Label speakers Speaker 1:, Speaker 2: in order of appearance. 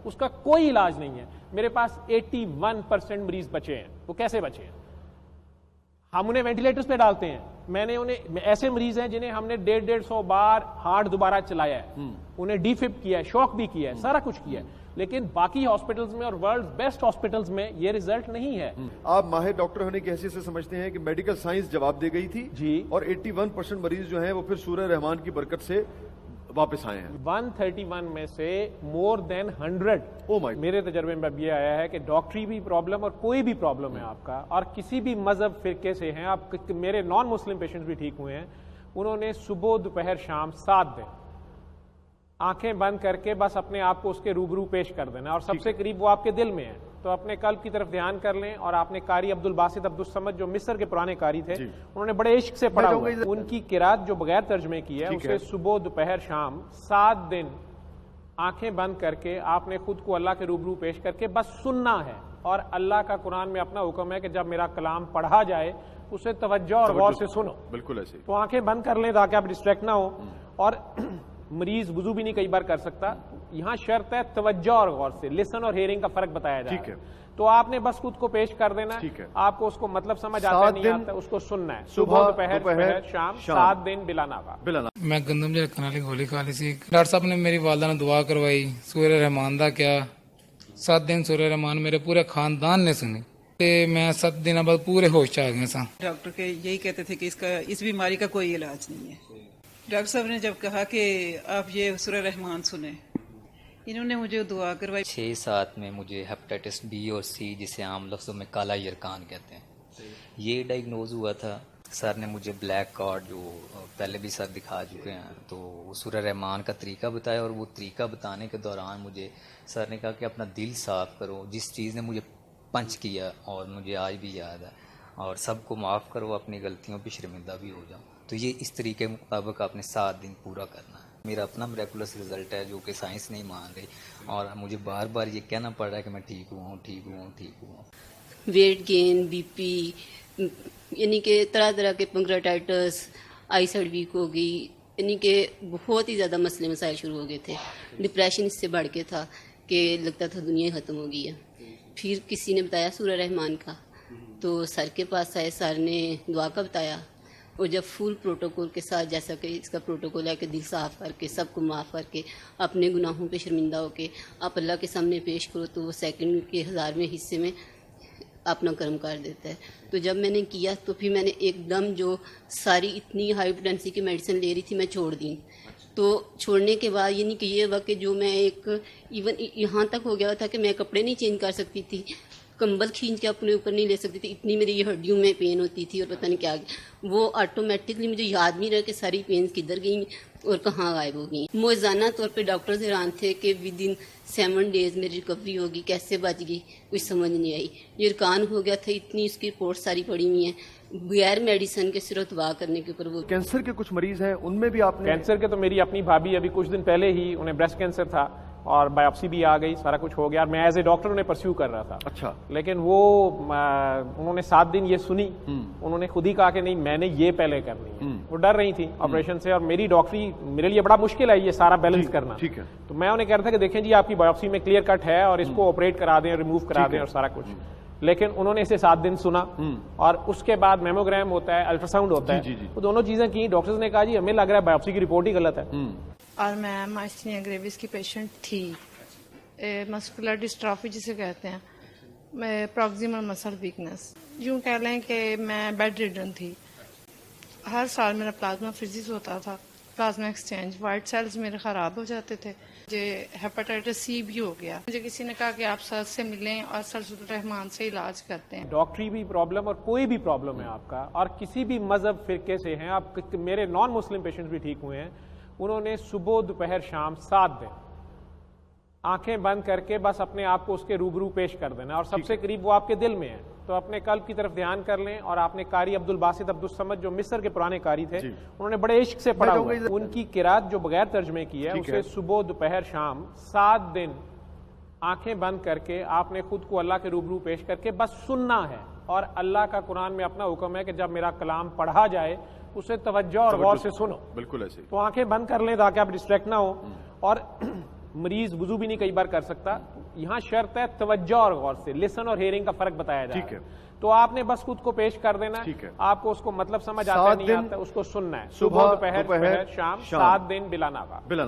Speaker 1: اس کا کوئی علاج نہیں ہے. میرے پاس 81% مریض بچے ہیں. وہ کیسے بچے ہیں؟ ہم انہیں وینٹیلیٹرز پہ ڈالتے ہیں. میں نے انہیں ایسے مریض ہیں جنہیں ہم نے 150 بار ہارٹ دوبارہ چلایا ہے, انہیں ڈی فپ کیا ہے, شوک بھی کیا ہے, سارا کچھ کیا ہے, لیکن باقی ہاسپٹلز میں اور ورلڈ بیسٹ ہاسپٹلز میں یہ ریزلٹ نہیں ہے.
Speaker 2: آپ ماہر ڈاکٹر ہونے کی حیثیت سے سمجھتے ہیں کہ میڈیکل سائنس جواب دے گئی تھی
Speaker 1: جی,
Speaker 2: اور 81% مریض جو ہیں وہ پھر سورہ رحمان کی برکت سے واپس آئے ہیں.
Speaker 1: 131 میں سے مور دین 100 میرے تجربے میں اب یہ آیا ہے کہ ڈاکٹری بھی پرابلم اور کوئی بھی پرابلم ہے آپ کا, اور کسی بھی مذہب فرقے سے ہیں آپ, میرے نان مسلم پیشنٹس بھی ٹھیک ہوئے ہیں, انہوں نے صبح دوپہر شام 7 دن آنکھیں بند کر کے بس اپنے آپ کو اس کے روبرو پیش کر دینا, اور سب سے قریب وہ آپ کے دل میں ہے. تو اپنے قلب کی طرف دھیان کر لیں, اور آپ نے قاری عبد الباسط عبد الصمد جو مصر کے پرانے قاری تھے, انہوں نے بڑے عشق سے پڑھا ہوا ہے, ان کی قرات جو بغیر ترجمے کی ہے اسے صبح دوپہر شام 7 دن آنکھیں بند کر کے آپ نے خود کو اللہ کے روبرو پیش کر کے بس سننا ہے. اور اللہ کا قرآن میں اپنا حکم ہے کہ جب میرا کلام پڑھا جائے اسے توجہ اور غور سے سنو.
Speaker 2: بالکل ایسے.
Speaker 1: تو آنکھیں بند کر لیں تاکہ آپ ڈسٹریکٹ نہ ہو. اور مریض وضو بھی نہیں کئی بار کر سکتا, یہاں شرط ہے توجہ اور غور سے. لسن اور ہیئرنگ کا فرق بتایا جائے.
Speaker 2: ٹھیک ہے,
Speaker 1: تو آپ نے بس خود کو پیش کر دینا, آپ کو اس کو مطلب سمجھ آتا نہیں آتا, اس کو سننا ہے. صبح دوپہر شام 7 دن بلا ناغا.
Speaker 3: میں گندم جی کنالی گولی کھالی سی. ڈاکٹر صاحب نے میری والدہ نے دعا کروائی, سورہ رحمان دا کیا 7 دن سورہ رحمان میرے پورے خاندان نے سنی, میں 7 دن بعد پورے ہوش چ آ گئے سا.
Speaker 4: ڈاکٹر کے یہی کہتے تھے کہ اس بیماری کا کوئی علاج نہیں ہے. ڈاکٹر صاحب نے جب کہا کہ آپ یہ سورہ رحمان سنیں, انہوں نے مجھے دعا کروائی.
Speaker 5: 6-7 میں مجھے ہیپاٹائٹس بی اور سی, جسے عام لفظوں میں کالا یرکان کہتے ہیں, یہ ڈائگنوز ہوا تھا. سر نے مجھے بلیک کارڈ جو پہلے بھی سر دکھا چکے ہیں, تو سورہ رحمان کا طریقہ بتایا, اور وہ طریقہ بتانے کے دوران مجھے سر نے کہا کہ اپنا دل صاف کرو, جس چیز نے مجھے پنچ کیا اور مجھے آج بھی یاد ہے, اور سب کو معاف کرو, اپنی غلطیوں پہ شرمندہ بھی ہو جاؤ. تو یہ اس طریقے کے مطابق آپ نے 7 دن پورا کرنا ہے. میرا اپنا میریکولس رزلٹ ہے جو کہ سائنس نہیں مان رہی, اور مجھے بار بار یہ کہنا پڑ رہا ہے کہ میں ٹھیک ہوں.
Speaker 6: ویٹ گین, بی پی, یعنی کہ طرح طرح کے پنکریاٹائٹس, آئی سائڈ ویک ہو گئی, یعنی کہ بہت ہی زیادہ مسئلے مسائل شروع ہو گئے تھے. ڈپریشن اس سے بڑھ کے تھا کہ لگتا تھا دنیا ختم ہو گئی ہے. پھر کسی نے بتایا سورہ رحمان کا, تو سر کے پاس آئے, سر نے دعا کا بتایا, اور جب فل پروٹوکول کے ساتھ, جیسا کہ اس کا پروٹوکول ہے کہ دل صاف کر کے, سب کو معاف کر کے, اپنے گناہوں پہ شرمندہ ہو کے آپ اللہ کے سامنے پیش کرو, تو وہ سیکنڈ کے 1000ویں حصے میں اپنا کرم کر دیتا ہے. تو جب میں نے کیا تو پھر میں نے ایک دم جو ساری اتنی ہائی پوٹینسی کی میڈیسن لے رہی تھی میں چھوڑ دی. تو چھوڑنے کے بعد یعنی کہ یہ ہوا کہ جو میں ایک ایون یہاں تک ہو گیا تھا کہ میں کپڑے نہیں چینج کر سکتی تھی, کمبل کھینچ کے اپنے اوپر نہیں لے سکتی تھی, اتنی میری یہ ہڈیوں میں پین ہوتی تھی, اور پتہ نہیں کیا وہ آٹومیٹکلی مجھے یاد نہیں رہا کہ ساری پینز کدھر گئیں اور کہاں غائب ہو گئیں. موزانہ طور پہ ڈاکٹرز حیران تھے کہ ود ان 7 days میری ریکوری ہوگی, کیسے بچ گئی کچھ سمجھ نہیں آئی. یرکان ہو گیا تھا, اتنی اس کی رپورٹ ساری پڑی ہوئی ہیں بغیر میڈیسن کے, صرف دعا کرنے کے اوپر. وہ
Speaker 2: کینسر کے کچھ مریض ہیں, ان میں بھی آپ نے
Speaker 1: کینسر کے, تو میری اپنی بھابھی ابھی کچھ دن پہلے ہی انہیں بریسٹ کینسر تھا, اور بایوپسی بھی آ گئی, سارا کچھ ہو گیا, اور میں ایز اے ڈاکٹر انہیں پرسیو کر رہا تھا.
Speaker 2: اچھا.
Speaker 1: لیکن وہ انہوں نے 7 دن یہ سنی, انہوں نے خود ہی کہا کہ نہیں میں نے یہ پہلے کرنی ہے. وہ ڈر رہی تھی آپریشن سے, اور میری ڈاکٹری میرے لیے بڑا مشکل ہے یہ سارا بیلنس کرنا.
Speaker 2: ٹھیک ہے.
Speaker 1: تو میں انہیں کہہ رہا تھا کہ دیکھیں جی آپ کی بایوپسی میں کلیئر کٹ ہے, اور اس کو آپریٹ کرا دیں, ریموو کرا دیں, اور سارا کچھ. لیکن انہوں نے اسے 7 دن سنا, اور اس کے بعد میموگرام ہوتا ہے, الٹرا ساؤنڈ ہوتا ہے, وہ دونوں چیزیں کی. ڈاکٹرز نے کہا جی ہمیں لگ رہا ہے بایوپسی کی رپورٹ ہی غلط ہے.
Speaker 7: اور میں مائسٹینیا گریوس کی پیشنٹ تھی, مسکولر ڈسٹرافی جسے کہتے ہیں, پروکسیمل مسل ویکنس, یوں کہہ لیں کہ میں بیڈ ریڈن تھی. ہر سال میرا پلازما فزیس ہوتا تھا, پلازما ایکسچینج, وائٹ سیلز میرے خراب ہو جاتے تھے. مجھے ہیپاٹائٹس سی بھی ہو گیا. مجھے کسی نے کہا کہ آپ سر سے ملیں اور سر سورہ رحمان سے علاج کرتے ہیں.
Speaker 1: ڈاکٹری بھی پرابلم اور کوئی بھی پرابلم ہے آپ کا, اور کسی بھی مذہب فرقے سے ہیں آپ, میرے نان مسلم پیشنٹس بھی ٹھیک ہوئے ہیں, انہوں نے صبح دوپہر شام 7 دن آنکھیں بند کر کے بس اپنے آپ کو اس کے روبرو پیش کر دینا, اور سب سے قریب وہ آپ کے دل میں ہے. تو اپنے قلب کی طرف دھیان کر لیں, اور آپ نے قاری عبد الباسط عبد الصمد جو مصر کے پرانے قاری تھے, انہوں نے بڑے عشق سے پڑھا ہوا ہے, ان کی قرات جو بغیر ترجمے کی ہے اسے صبح دوپہر شام 7 دن آنکھیں بند کر کے آپ نے خود کو اللہ کے روبرو پیش کر کے بس سننا ہے. اور اللہ کا قرآن میں اپنا حکم ہے کہ جب میرا کلام پڑھا جائے اسے توجہ اور غور سے سنو.
Speaker 2: بالکل ایسے.
Speaker 1: تو آنکھیں بند کر لیں تاکہ آپ ڈسٹریکٹ نہ ہو. اور مریض وضو بھی نہیں کئی بار کر سکتا, یہاں شرط ہے توجہ اور غور سے، لسن اور ہیئرنگ کا فرق بتایا جا
Speaker 2: ٹھیک
Speaker 1: رہا
Speaker 2: ہے۔
Speaker 1: ہے، تو آپ نے بس خود کو پیش کر دینا
Speaker 2: ٹھیک ہے۔
Speaker 1: آپ کو اس کو مطلب سمجھ آتا
Speaker 2: 7
Speaker 1: نہیں
Speaker 2: دن
Speaker 1: آتا، اس کو سننا ہے،
Speaker 2: صبح،
Speaker 1: دوپہر
Speaker 2: دوپہر،
Speaker 1: شام،
Speaker 2: شام۔
Speaker 1: 7 دن بلا ناغہ۔
Speaker 2: بلا